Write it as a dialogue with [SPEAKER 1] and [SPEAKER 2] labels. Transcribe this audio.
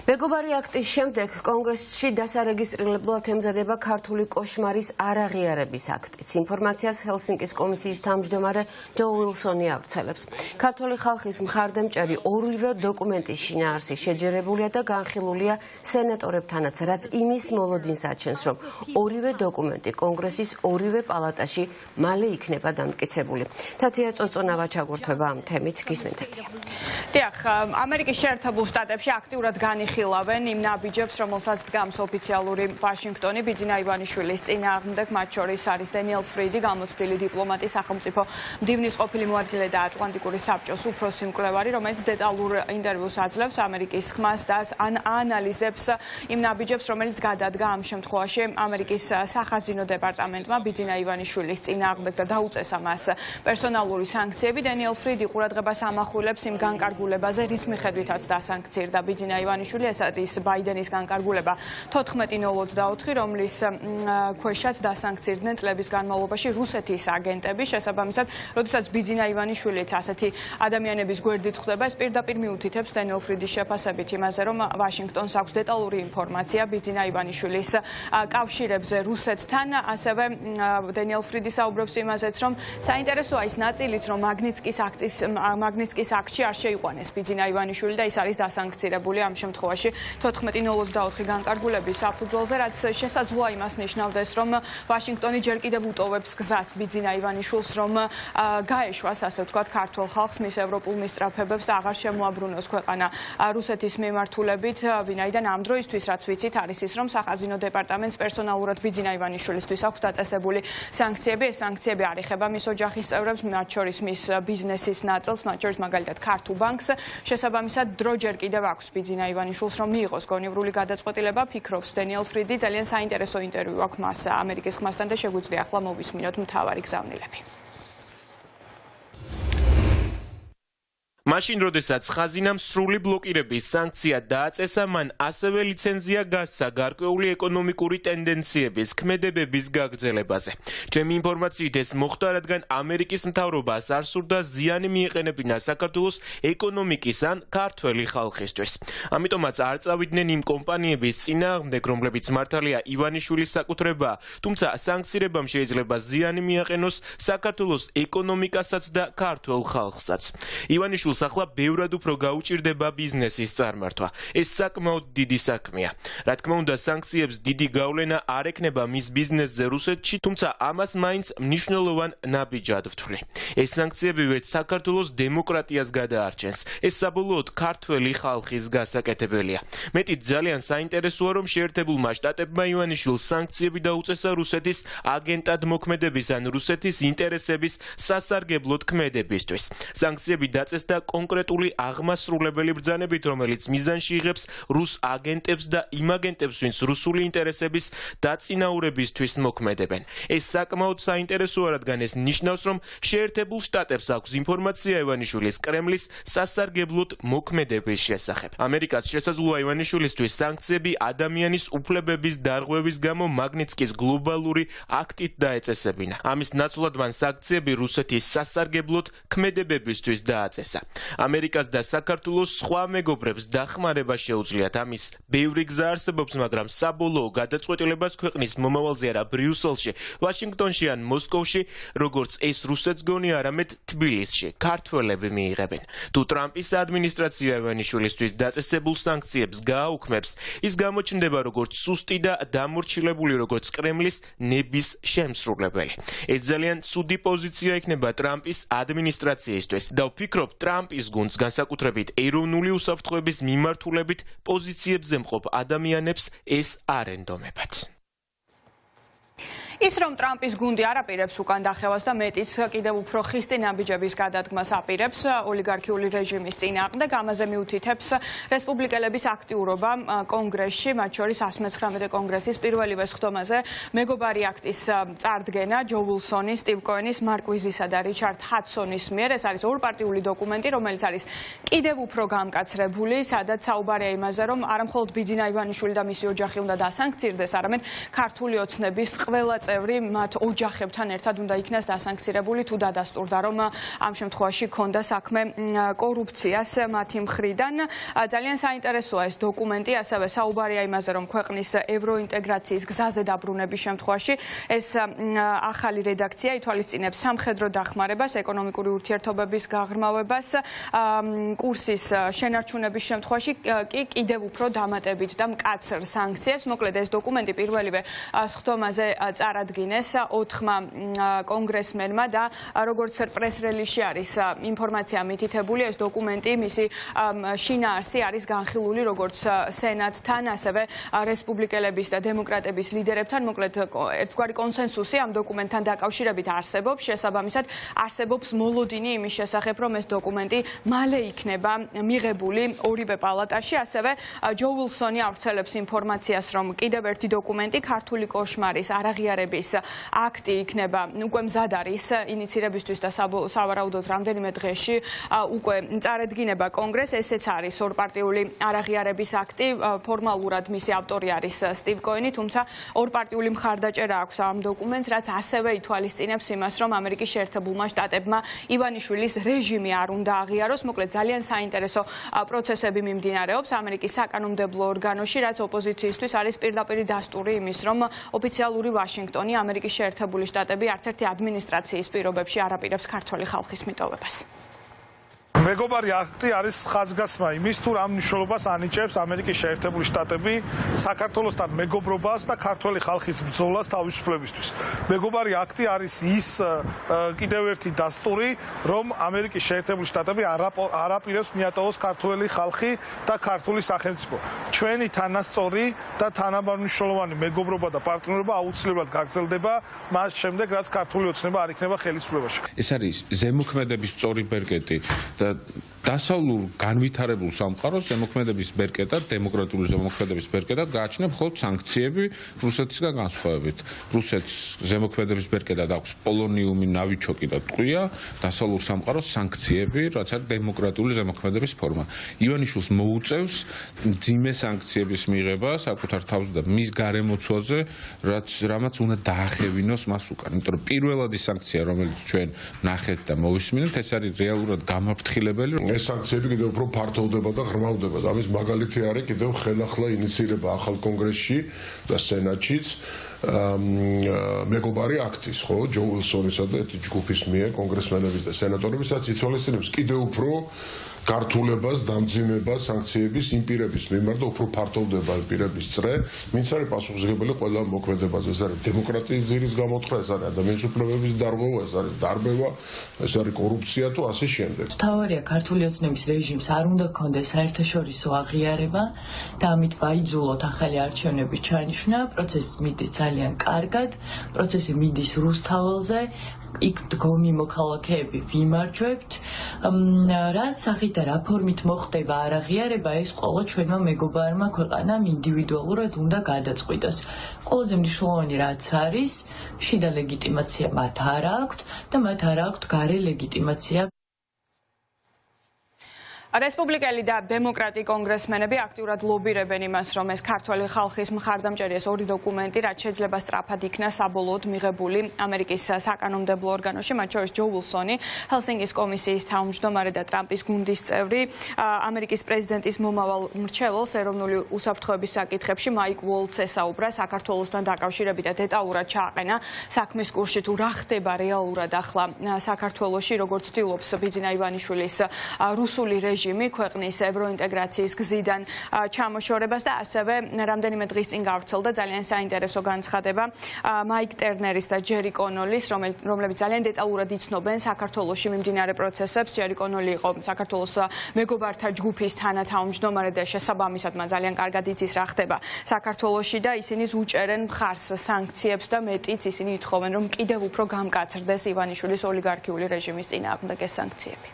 [SPEAKER 1] მეგობარი აქტის შემდეგ კონგრესში დასარეგისტრირებლად ემზადება ქართული კოშმარის არაღიარების აქტიც. ინფორმაციას ჰელსინკის კომისიის თავმჯდომარე ჯო უილსონი ავრცელებს. ქართული ხალხის მხარდამჭერი ორივე დოკუმენტის შინაარსი შეჯერებულია და განხილულია სენატორებთანაც, რაც იმის მოლოდინს აჩენს, რომ ორივე დოკუმენტი კონგრესის ორივე პალატაში მალე იქნება დამტკიცებული. თათია წოწონავა ჩაგურთვება ამ თემით, გისმენთ თათია.
[SPEAKER 2] დიახ, ამერიკის შეერთებულ შტატებში აქტიურად განიხილავენ იმ ნაბიჯებს, რომელსაც დგამს ოფიციალური ვაშინგტონი ბიძინა ივანიშვილის წინააღმდეგ, მათ შორის არის დენიელ ფრიდი, გამოცდილი დიპლომატი, სახელმწიფო მდივნის ყოფილი მოადგილე და ატლანტიკური საბჭოს უფროსი მკვლევარი, რომელიც დეტალურ ინტერვიუს აძლევს ამერიკის ხმას და აანალიზებს იმ ნაბიჯებს, რომელიც გადადგა ამ შემთხვევაში ამერიკის სახაზინო დეპარტამენტმა ბიძინა ივანიშვილის წინააღმდეგ და დაუწესა მას პერსონალური სანქციები. დენიელ ფრიდი ყურადღებას ამახვილებს იმ განკარგულებაზე, რის მიხედვითაც დასანქცირდა ბიძინა ივანიშვილი, ეს არის ბაიდენის განკარგულება 14.04, რომლის ქვეშაც დასანქცირდნენ წლების განმავლობაში რუსეთის აგენტები. შესაბამისად, როდესაც ბიძინა ივანიშვილიც ასეთი ადამიანების გვერდით ხვდება, ეს პირდაპირ მიუთითებს დენიელ ფრიდის შეფასებით იმაზე, რომ ვაშინგტონს აქვს დეტალური ინფორმაცია ბიძინა ივანიშვილის კავშირებზე რუსეთთან. ასევე დენიელ ფრიდი საუბრობს იმაზეც, რომ საინტერესოა ის ნაწილიც, რომ მაგნიცკის აქტში არ შეიყვანეს ბიძინა ივანიშვილი და ის არის დასანქცირებული ამ შემთხვევაში 14.04 განკარგულების საფუძველზე, რაც შესაძლოა იმას ნიშნავდეს, რომ ვაშინგტონი ჯერ კიდევ უტოვებს გზას ბიძინა ივანიშვილს, რომ გაეშვას, ასე ვთქვათ, ქართულ ხალხს მის ევროპულ მისწრაფებებს და აღარ შემოაბრუნოს ქვეყანა რუსეთის მიმართულებით, ვინაიდან ამ დროისთვის, რაც ვიცით, არის ის, რომ სახაზინო დეპარტამენტს პერსონალურად ბიძინა ივანიშვილისთვის აქვს დაწესებული სანქციები. ეს სანქციები არ ეხება მის ოჯახის წევრებს, მათ შორის მის ბიზნესის ნაწილს, მათ შორის მაგალითად ქართულ ბანკს. შესაბამისად, დრო ჯერ კიდევ აქვს ბიძინა ივანიშვილს, რომ მიიღოს გონივრული გადაწყვეტილება, ფიქრობს დენიელ ფრიდი. ძალიან საინტერესო ინტერვიუ აქვს მას ამერიკის ხმასთან და შეგვიძლია ახლა მოვისმინოთ მთავარი გზავნილები.
[SPEAKER 3] მაშინ, როდესაც ხაზინამ სრული ბლოკირების სანქცია დააწესა, მან ასევე ლიცენზია გასცა გარკვეული ეკონომიკური ტენდენციების ქმედებების გაგრძელებაზე. ჩემი ინფორმაციით ეს მოხდა, რადგან ამერიკის მთავრობას არ სურდა ზიანი მიეყენებინა საქართველოს ეკონომიკის ან ქართველი ხალხისთვის. ამიტომაც არ წავიდნენ იმ კომპანიების წინააღმდეგ, რომლებიც მართალია ივანიშვილის საკუთრებაა, თუმცა სანქცირებამ შეიძლება ზიანი მიაყენოს საქართველოს ეკონომიკასაც და ქართველ ხალხსაც. ივანიშვილს ახლა ბევრად უფრო გაუჭირდება ბიზნესის წარმართვა. ეს საკმაოდ დიდი საქმეა. რა თქმა უნდა, სანქციებს დიდი გავლენა არ ექნება მის ბიზნესზე რუსეთში, თუმცა ამას მაინც მნიშვნელოვან ნაბიჯად ვთვლი. ეს სანქციები ვეთ საქართველოს დემოკრატიას გადაარჩენს. ეს საბოლოოდ ქართველი ხალხის გასაკეთებელია. მეტიც ძალიან საინტერესოა, რომ შეერთებულმა შტატებმა ივანიშვილს სანქციები დაუწესა რუსეთის აგენტად მოქმედების ან რუსეთის ინტერესების სასარგებლოდ ქმედებისთვის. სანქციები დაწესდა კონკრეტული აღმასრულებელი ბრძანებით, რომელიც მიზანში იღებს რუს აგენტებს და იმ აგენტებს, ვინც რუსული ინტერესების დაწინაურებისთვის მოქმედებენ. ეს საკმაოდ საინტერესოა, რადგან ეს ნიშნავს, რომ შეერთებულ შტატებს აქვს ინფორმაცია ივანიშვილის კრემლის სასარგებლოდ მოქმედების შესახებ. ამერიკას შესაძლოა ივანიშვილისთვის სანქციები ადამიანის უფლებების დარღვევის გამო მაგნიცკის გლობალური აქტით დაეწესებინა. ამის ნაცვლად მან სანქციები რუსეთის სასარგებლოდ ქმედებებისთვის დააწესა. ამერიკას და საქართველოს სხვა მეგობრებს დახმარება შეუძლიათ. ამის ბევრი გზა არსებობს, მაგრამ საბოლოო გადაწყვეტილებას ქვეყნის მომავალზე არა ბრიუსელში, ვაშინგტონში ან მოსკოვში, როგორც ეს რუსეთს გონია, არამედ თბილისში ქართველები მიიღებენ. თუ ტრამპის ადმინისტრაცია ივანიშვილისთვის დაწესებულ სანქციებს გააუქმებს, ის გამოჩნდება როგორც სუსტი და დამორჩილებული, როგორც კრემლის ნების შემსრულებელი. ეს ძალიან ცუდი პოზიცია იქნება ტრამპის ადმინისტრაციისთვის და ვფიქრობ, ტრამპის გუნდს განსაკუთრებით ეროვნული უსაფრთხოების მიმართულებით პოზიციებზე მყოფ ადამიანებს ეს არ ენდომებათ.
[SPEAKER 2] ის რომ ტრამპის გუნდი არ აპირებს უკან დახევას და მეტიც კიდევ უფრო ხისტი ნაბიჯების გადადგმას აპირებს ოლიგარქიული რეჟიმის წინააღმდეგ, ამაზე მიუთითებს რესპუბლიკელების აქტიურობა კონგრესში, მათ შორის 119 კონგრესის პირველივე სხდომაზე მეგობარი აქტის წარდგენა ჯო უილსონის, სტივ კოენის, მარკ ვიზისა და რიჩარდ ჰადსონის მიერ. ეს არის ორპარტიული დოკუმენტი, რომელიც არის კიდევ უფრო გამკაცრებული, სადაც საუბარია იმაზე, რომ არა მხოლოდ ბიძინა ივანიშვილი და მისი ოჯახი უნდა დასანქცირდეს, არამედ ქართული ოცნების ყველა წევრი მათ ოჯახებთან ერთად უნდა იქნას დასანქცირებული თუ დადასტურდა რომ ამ შემთხვევაში ქონდა საქმე კორუფციას მათი მხრიდან. ძალიან საინტერესოა ეს დოკუმენტი, ასევე საუბარია იმაზე რომ ქვეყნის ევროინტეგრაციის გზაზე დაბრუნების შემთხვევაში ეს ახალი რედაქცია ითვალისწინებს სამხედრო დახმარებას, ეკონომიკური ურთიერთობების გაღრმავებას, კურსის შენარჩუნების შემთხვევაში კი კიდევ უფრო დამატებით და მკაცრ სანქციებს. მოკლედ ეს დოკუმენტი პირველივე სხდომაზე წარადგინეს 4 კონგრესმენმა და როგორც პრეს-რელიზში არის ინფორმაცია მითითებული, ეს დოკუმენტი მისი შინაარსი არის განხილული როგორც სენატთან, ასევე რესპუბლიკელების და დემოკრატების ლიდერებთან. მოკლედ ერთგვარი კონსენსუსი ამ დოკუმენტთან დაკავშირებით არსებობს. შესაბამისად არსებობს მოლოდინი იმის შესახებ, რომ ეს დოკუმენტი მალე იქნება მიღებული ორივე პალატაში. ასევე ჯო უილსონი ავრცელებს ინფორმაციას, რომ კიდევ ერთი დოკუმენტი, ქართული კოშმარის არაღიარების აქტი იქნება უკვე მზად არის ინიცირებისთვის და სავარაუდოდ რამდენიმე დღეში უკვე წარედგინება კონგრესს. ესეც არის ორპარტიული არაღიარების აქტი. ფორმალურად მისი ავტორი არის სტივ კოენი, თუმცა ორპარტიული მხარდაჭერა აქვს ამ დოკუმენტს, რაც ასევე ითვალისწინებს იმას, რომ ამერიკის შეერთებულმა შტატებმა ივანიშვილის რეჟიმი არ უნდა აღიაროს. მოკლედ ძალიან საინტერესო პროცესები მიმდინარეობს ამერიკის საკანონმდებლო ორგანოში, რაც ოპოზიციისთვის არის პირდაპირი დასტური იმის, რომ ოფიციალური ვაშინგტონი, ამერიკის შეერთებული შტატები არც ერთი ადმინისტრაციის პირობებში არ აპირებს ქართველი ხალხის მიტოვებას.
[SPEAKER 4] მეგობარი აქტი არის ხაზგასმა იმის, თუ რა მნიშვნელობას ანიჭებს ამერიკის შეერთებული შტატები საქართველოსთან მეგობრობას და ქართველი ხალხის ბრძოლას თავისუფლებისთვის. მეგობარი აქტი არის ის კიდევ ერთი დასტური, რომ ამერიკის შეერთებული შტატები არ აპირებს მიატოვოს ქართველი ხალხი და ქართული სახელმწიფო. ჩვენი თანასწორი და თანამშრომლოვანი მეგობრობა და პარტნიორობა აუცილებლად გაგრძელდება მას შემდეგ, რაც ქართული ოცნება არ იქნება ხელისუფლებაში.
[SPEAKER 5] ეს არის ზემოქმედების სწორი ბერკეტი და დასავლურ განვითარებულ სამყაროს ზემოქმედების ბერკეტად, დემოკრატიული ზემოქმედების ბერკეტად გააჩნია მხოლოდ სანქციები რუსეთისგან განსხვავებით. რუსეთს ზემოქმედების ბერკეტად აქვს პოლონიუმი, ნავიჩოკი და ტყვია, დასავლურ სამყაროს სანქციები, რაც არის დემოკრატიული ზემოქმედების ფორმა. ივანიშვილს მოუწევს მძიმე სანქციების მიღება საკუთარ თავზე და მის გარემოცვაზე, რამაც უნდა დაახევინოს მას უკან. იმიტომ რომ პირველადი სანქცია, რომელიც ჩვენ ნახეთ და მოვისმინეთ, ეს არის რეალურად გამაფრთხილებელი.
[SPEAKER 6] ეს სანქციები კიდევ უფრო ფართოვდება და ღრმავდება. ამის მაგალითი არის კიდევ ხელახლა ინიცირება ახალ კონგრესში და სენატშიც მეგობარი აქტის, ხო, ჯო უილსონისა და ერთი ჯგუფის მიერ კონგრესმენების და სენატორების, რაც ითვალისწინებს კიდევ უფრო გართულებას, დამძიმებას, სანქციების იმ პირების მიმართ და უფრო ფართოვდება იმ პირების წრე, ვინც არის პასუხისმგებელი ყველა მოქმედებაზე. ეს არის დემოკრატიის ძირის გამოთხრა, ეს არის ადამიანის უფლებების დარღვევა, ეს არის დარბევა, ეს არის კორუფცია თუ ასე შემდეგ.
[SPEAKER 7] თავარია ქართული ოცნების რეჟიმს არ უნდა ჰქონდეს საერთაშორისო აღიარება და ამით ვაიძულოთ ახალი არჩევნების ჩანიშვნა. პროცესი მიდის ძალიან კარგად, პროცესი მიდის რუსთაველზე. იქ დგომი მოქალაქეები ვიმარჯვებთ. რა სახით და რა ფორმით მოხდება არაღიარება, ეს ყველა ჩვენმა მეგობარმა ქვეყანამ ინდივიდუალურად უნდა გადაწყვიტოს. ყველაზე მნიშვნელოვანი რაც არის, შიდა ლეგიტიმაცია მათ არ აქვთ და მათ არ აქვთ გარე ლეგიტიმაცია.
[SPEAKER 2] რესპუბლიკელი და დემოკრატი კონგრესმენები აქტიურად ლობირებენ იმას, რომ ეს ქართველი ხალხის მხარდამჭერი ეს ორი დოკუმენტი, რაც შეიძლება სწრაფად იქნა საბოლოოდ მიღებული ამერიკის საკანონმდებლო ორგანოში, მათ შორის ჯო უილსონი, ჰელსინკის კომისიის თავმჯდომარე და ტრამპის გუნდის წევრი, ამერიკის პრეზიდენტის მომავალ მრჩეველს ეროვნული უსაფრთხოების საკითხებში მაიკ უოლცს ესაუბრა საქართველოსთან დაკავშირებით და დეტალურად ჩააყენა საქმის კურსში თუ რა ხდება რეალურად ახლა საქართველოში, როგორც ცდილობს ბიძინა ივანიშვილის რუსული რეჟიმი ქვეყნის ევროინტეგრაციის გზიდან ჩამოშორებას და ასევე რამდენიმე დღის წინ გავრცელდა ძალიან საინტერესო განცხადება მაიკ ტერნერის და ჯერი კონოლის, რომლებიც ძალიან დეტალურად იცნობენ საქართველოში მიმდინარე პროცესებს. ჯერი კონოლი იყო საქართველოს მეგობართა ჯგუფის თანათავმჯდომარე და შესაბამისად მან ძალიან კარგად იცის რა ხდება საქართველოში და ისინი უჭერენ მხარს სანქციებს და მეტიც ისინი ითხოვენ, რომ კიდევ უფრო გამკაცრდეს ივანიშვილის ოლიგარქიული რეჟიმის წინააღმდეგ ეს სანქციები.